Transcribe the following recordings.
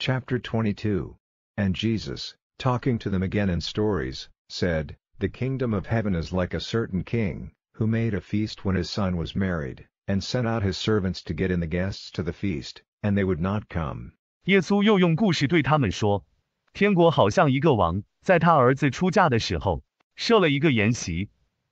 Chapter 22. And Jesus, talking to them again in stories, said, The kingdom of heaven is like a certain king, who made a feast when his son was married, and sent out his servants to get in the guests to the feast, and they would not come. 耶稣又用故事对他们说，天国好像一个王，在他儿子出嫁的时候，设了一个筵席，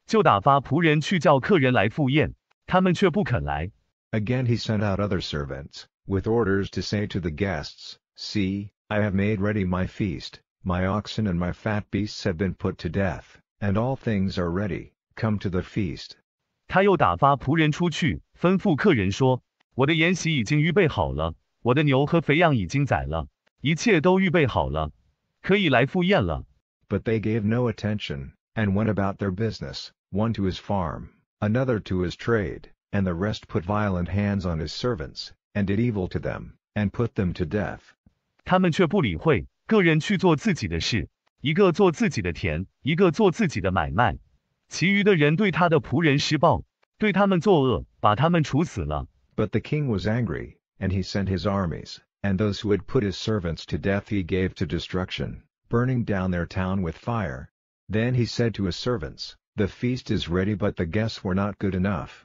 就打发仆人去叫客人来赴宴，他们却不肯来。Again he sent out other servants, with orders to say to the guests, See, I have made ready my feast, my oxen and my fat beasts have been put to death, and all things are ready, come to the feast. 他又打发仆人出去，吩咐客人说，我的筵席已经预备好了，我的牛和肥羊已经宰了，一切都预备好了，可以来赴宴了。But they gave no attention, and went about their business, one to his farm, another to his trade, and the rest put violent hands on his servants, and did evil to them, and put them to death. 他们却不理会，个人去做自己的事，一个做自己的田，一个做自己的买卖。其余的人对他的仆人施暴，对他们作恶，把他们处死了。But the king was angry, and he sent his armies, and those who had put his servants to death he gave to destruction, burning down their town with fire. Then he said to his servants, The feast is ready, but the guests were not good enough.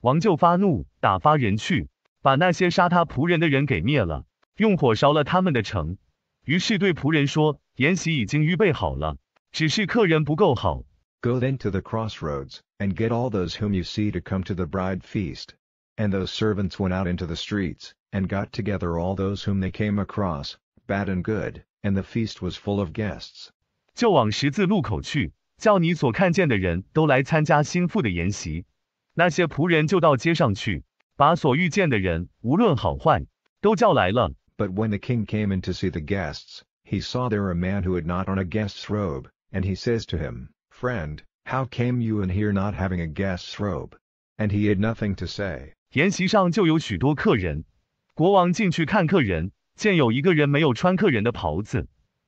王就发怒，打发人去，把那些杀他仆人的人给灭了，用火烧了他们的城。于是对仆人说，筵席已经预备好了，只是客人不够好。Go then to the crossroads, and get all those whom you see to come to the bride feast. And those servants went out into the streets, and got together all those whom they came across, bad and good, and the feast was full of guests. 就往十字路口去，叫你所看见的人都来参加心腹的筵席。那些仆人就到街上去，把所遇见的人，无论好坏，都叫来了。But when the king came in to see the guests, he saw there a man who had not on a guest's robe, and he says to him, Friend, how came you in here not having a guest's robe? And he had nothing to say. 筵席上就有许多客人，国王进去看客人，见有一个人没有穿客人的袍子，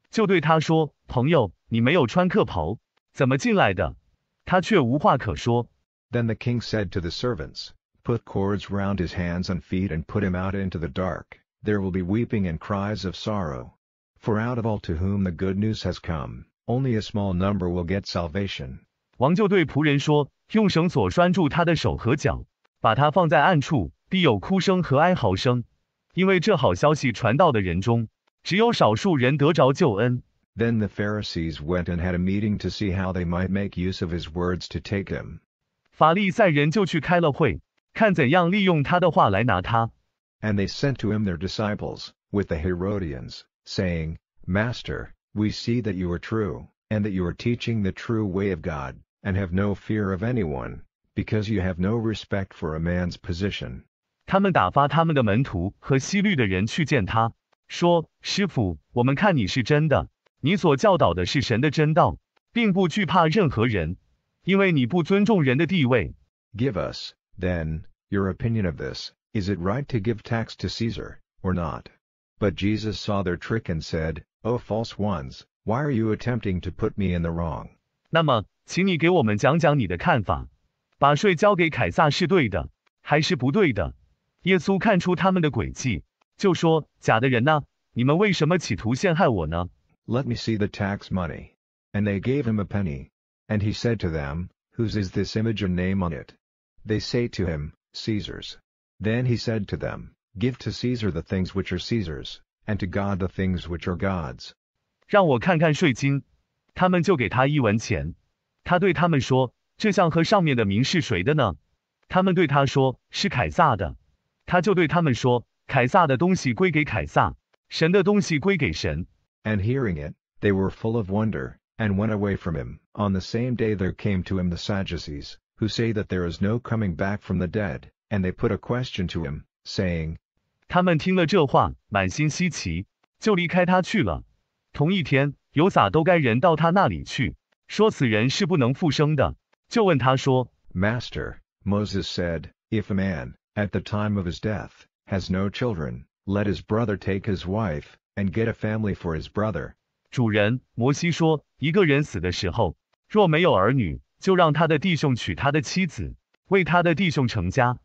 就对他说，朋友，你没有穿客袍，怎么进来的？他却无话可说。Then the king said to the servants, Put cords round his hands and feet and put him out into the dark. There will be weeping and cries of sorrow. For out of all to whom the good news has come, only a small number will get salvation. 王就对仆人说，用绳索拴住他的手和脚，把他放在暗处，必有哭声和哀嚎声，因为这好消息传到的人中，只有少数人得着救恩。Then the Pharisees went and had a meeting to see how they might make use of his words to take him. 法利赛人就去开了会，看怎样利用他的话来拿他。And they sent to him their disciples, with the Herodians, saying, Master, we see that you are true, and that you are teaching the true way of God, and have no fear of anyone, because you have no respect for a man's position. 他们打发他们的门徒和希律的人去见他，说，师傅，我们看你是真的，你所教导的是神的真道，并不惧怕任何人，因为你不尊重人的地位。Give us, then, your opinion of this. Is it right to give tax to Caesar, or not? But Jesus saw their trick and said, O false ones, why are you attempting to put me in the wrong? 那么，请你给我们讲讲你的看法，把税交给凯撒是对的，还是不对的？耶稣看出他们的诡计，就说，假的人呢，你们为什么企图陷害我呢？ Let me see the tax money. And they gave him a penny. And he said to them, Whose is this image and name on it? They say to him, Caesar's. Then he said to them, Give to Caesar the things which are Caesar's, and to God the things which are God's. 让我看看税金。他们就给他1文钱。他对他们说，这项和上面的名是谁的呢？他们对他说，是凯撒的。他就对他们说，凯撒的东西归给凯撒，神的东西归给神。And hearing it, they were full of wonder, and went away from him. On the same day there came to him the Sadducees, who say that there is no coming back from the dead. And they put a question to him, saying, 他们听了这话，满心稀奇，就离开他去了。同一天，有撒都该人到他那里去，说此人是不能复生的，就问他说 Master, Moses said, If a man, at the time of his death, has no children, let his brother take his wife, and get a family for his brother. 主人，摩西说，一个人死的时候，若没有儿女，就让他的弟兄娶他的妻子，为他的弟兄成家。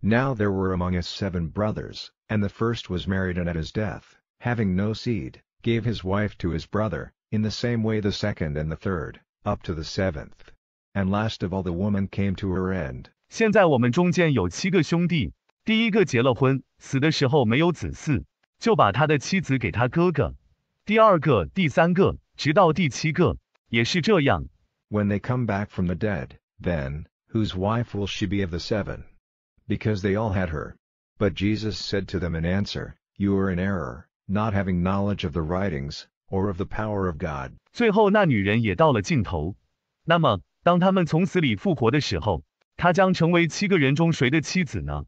Now there were among us 7 brothers, and the first was married and at his death, having no seed, gave his wife to his brother, in the same way the second and the third, up to the 7th. And last of all the woman came to her end. 现在我们中间有7个兄弟，第一个结了婚，死的时候没有子嗣，就把他的妻子给他哥哥。第二个、第三个，直到第7个，也是这样。When they come back from the dead, then, whose wife will she be of the 7? Because they all had her. But Jesus said to them in answer, You are in error, not having knowledge of the writings, or of the power of God. 最后那女人也到了尽头。那么，当他们从死里复活的时候，她将成为7个人中谁的妻子呢？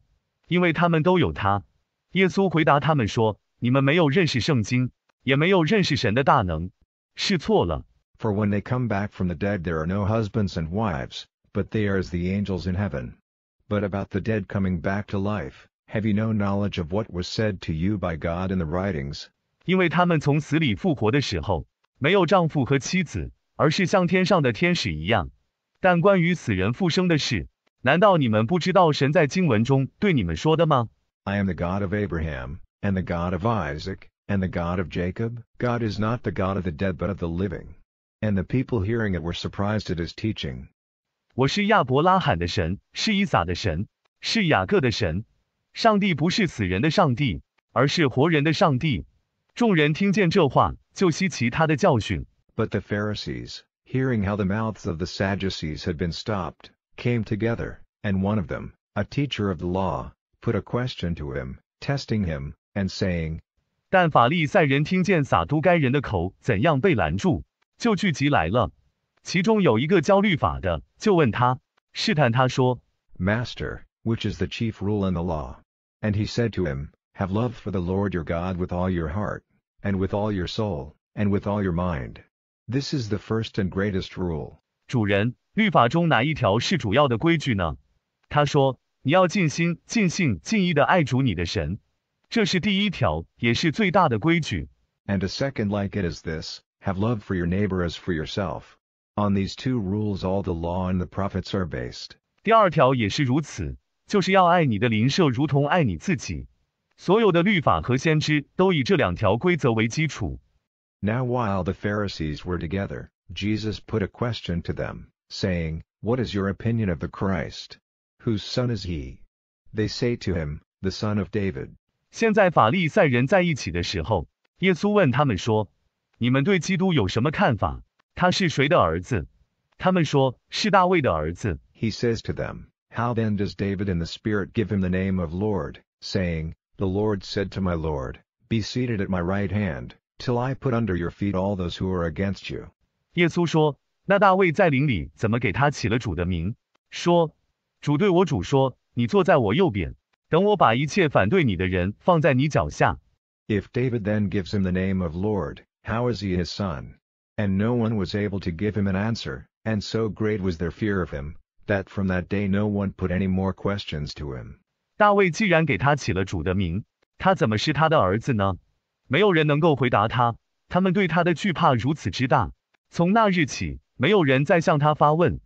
因为他们都有她。耶稣回答他们说：你们没有认识圣经，也没有认识神的大能，是错了。For when they come back from the dead there are no husbands and wives, but they are as the angels in heaven. But about the dead coming back to life, have you no knowledge of what was said to you by God in the writings? 因为他们从死里复活的时候，没有丈夫和妻子，而是像天上的天使一样。但关于死人复生的事，难道你们不知道神在经文中对你们说的吗？ I am the God of Abraham, and the God of Isaac, and the God of Jacob. God is not the God of the dead but of the living. And the people hearing it were surprised at his teaching. 我是亚伯拉罕的神，是以撒的神，是雅各的神。上帝不是死人的上帝，而是活人的上帝。众人听见这话，就稀奇他的教训。But the Pharisees, hearing how the mouths of the Sadducees had been stopped, came together, and one of them, a teacher of the law, put a question to him, testing him, and saying, 但法利赛人听见撒都该人的口怎样被拦住，就聚集来了。其中有一个教律法的，就问他，试探他说 Master, which is the chief rule in the law? And he said to him, Have love for the Lord your God with all your heart, and with all your soul, and with all your mind. This is the first and greatest rule. 主人，律法中哪一条是主要的规矩呢？他说，你要尽心、尽性、尽意的爱主你的神。这是第一条，也是最大的规矩。And a second like it is this, have love for your neighbor as for yourself. On these two rules all the law and the prophets are based. 第二条也是如此，就是要爱你的邻舍如同爱你自己。所有的律法和先知都以这2条规则为基础。Now while the Pharisees were together, Jesus put a question to them, saying, What is your opinion of the Christ? Whose son is he? They say to him, The son of David. 现在法利赛人在一起的时候，耶稣问他们说，你们对基督有什么看法？他是谁的儿子？他们说，是大卫的儿子。He says to them, How then does David in the Spirit give him the name of Lord, saying, The Lord said to my Lord, Be seated at my right hand, till I put under your feet all those who are against you. 耶稣说，那大卫在灵里怎么给他起了主的名？说，主对我主说，你坐在我右边，等我把一切反对你的人放在你脚下。If David then gives him the name of Lord, how is he his son? And no one was able to give him an answer, and so great was their fear of him, that from that day no one put any more questions to him. 大卫既然给他起了主的名，他怎么是他的儿子呢？没有人能够回答他，他们对他的惧怕如此之大。从那日起，没有人再向他发问。